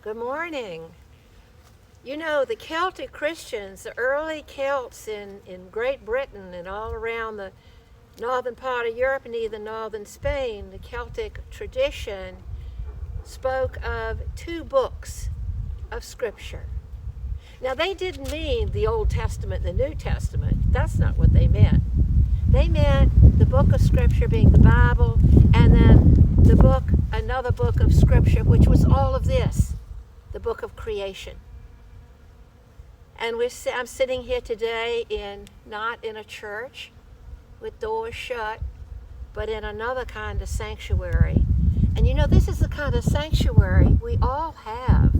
Good morning. You know, the Celtic Christians, the early Celts in Great Britain and all around the northern part of Europe and even northern Spain, the Celtic tradition spoke of two books of Scripture. Now, they didn't mean the Old Testament and the New Testament. That's not what they meant. They meant the book of Scripture being the Bible, and then another book of Scripture, which was all of this, the book of creation. And I'm sitting here today not in a church with doors shut, but in another kind of sanctuary. And you know, this is the kind of sanctuary we all have.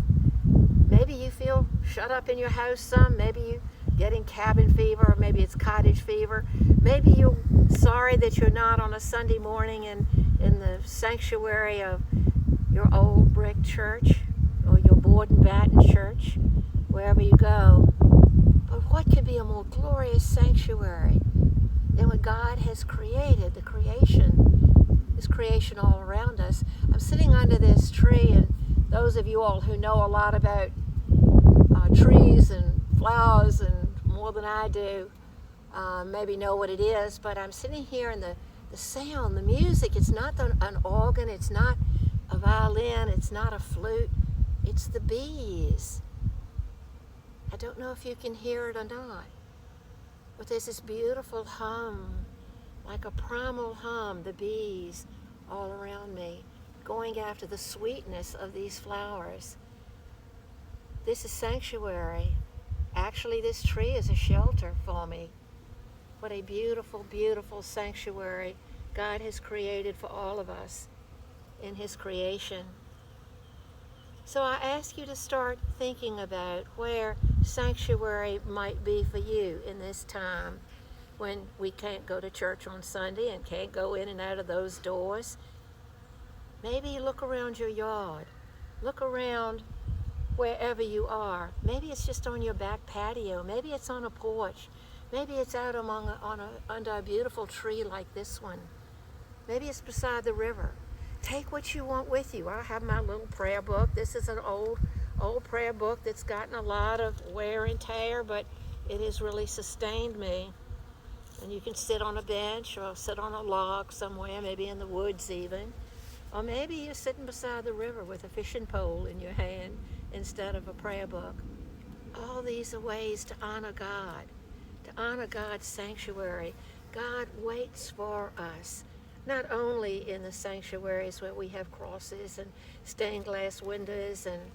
Maybe you feel shut up in your house some, maybe you're getting cabin fever, or maybe it's cottage fever. Maybe you're sorry that you're not on a Sunday morning in the sanctuary of your old brick church or your board and batten church, wherever you go. But what could be a more glorious sanctuary than what God has created, this creation all around us? I'm sitting under this tree, and those of you all who know a lot about trees and flowers and more than I do maybe know what it is, but I'm sitting here and the sound, the music, it's not an organ, it's not a violin, it's not a flute, it's the bees. I don't know if you can hear it or not, but there's this beautiful hum, like a primal hum, the bees all around me, going after the sweetness of these flowers. This is sanctuary. Actually, this tree is a shelter for me. What a beautiful, beautiful sanctuary God has created for all of us in His creation. So I ask you to start thinking about where sanctuary might be for you in this time when we can't go to church on Sunday and can't go in and out of those doors. Maybe look around your yard. Look around wherever you are. Maybe it's just on your back patio. Maybe it's on a porch. Maybe it's out under a beautiful tree like this one. Maybe it's beside the river. Take what you want with you. I have my little prayer book. This is an old prayer book that's gotten a lot of wear and tear, but it has really sustained me. And you can sit on a bench or sit on a log somewhere, maybe in the woods even. Or maybe you're sitting beside the river with a fishing pole in your hand instead of a prayer book. All these are ways to honor God's sanctuary. God waits for us, not only in the sanctuaries where we have crosses and stained glass windows and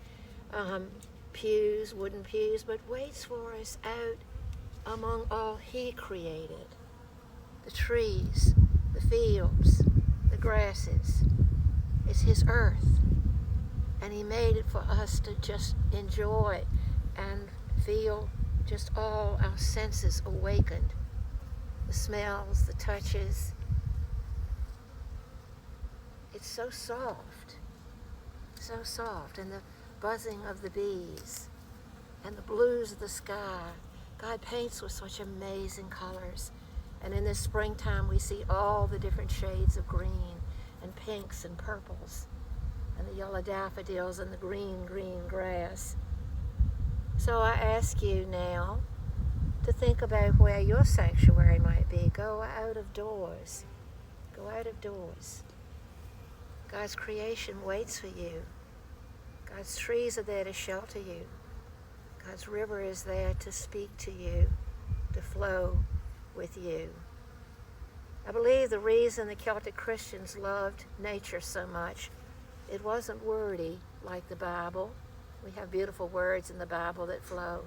wooden pews, but waits for us out among all He created. The trees, the fields, the grasses. It's His earth. And He made it for us to just enjoy and feel just all our senses awakened. The smells, the touches. It's so soft. And the buzzing of the bees and the blues of the sky. God paints with such amazing colors. And in this springtime, we see all the different shades of green and pinks and purples and the yellow daffodils and the green grass. So I ask you now to think about where your sanctuary might be. Go out of doors. God's creation waits for you. God's trees are there to shelter you. God's river is there to speak to you, to flow with you. I believe the reason the Celtic Christians loved nature so much, it wasn't wordy like the Bible. We have beautiful words in the Bible that flow.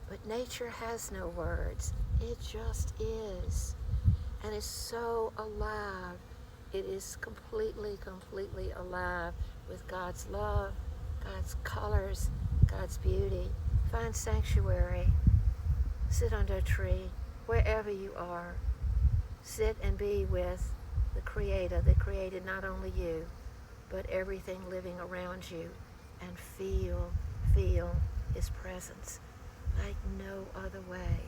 But nature has no words. It just is. And it's so alive. It is completely alive with God's love, God's colors, God's beauty. Find sanctuary. Sit under a tree, wherever you are. Sit and be with the Creator that created not only you, but everything living around you, and feel His presence like no other way.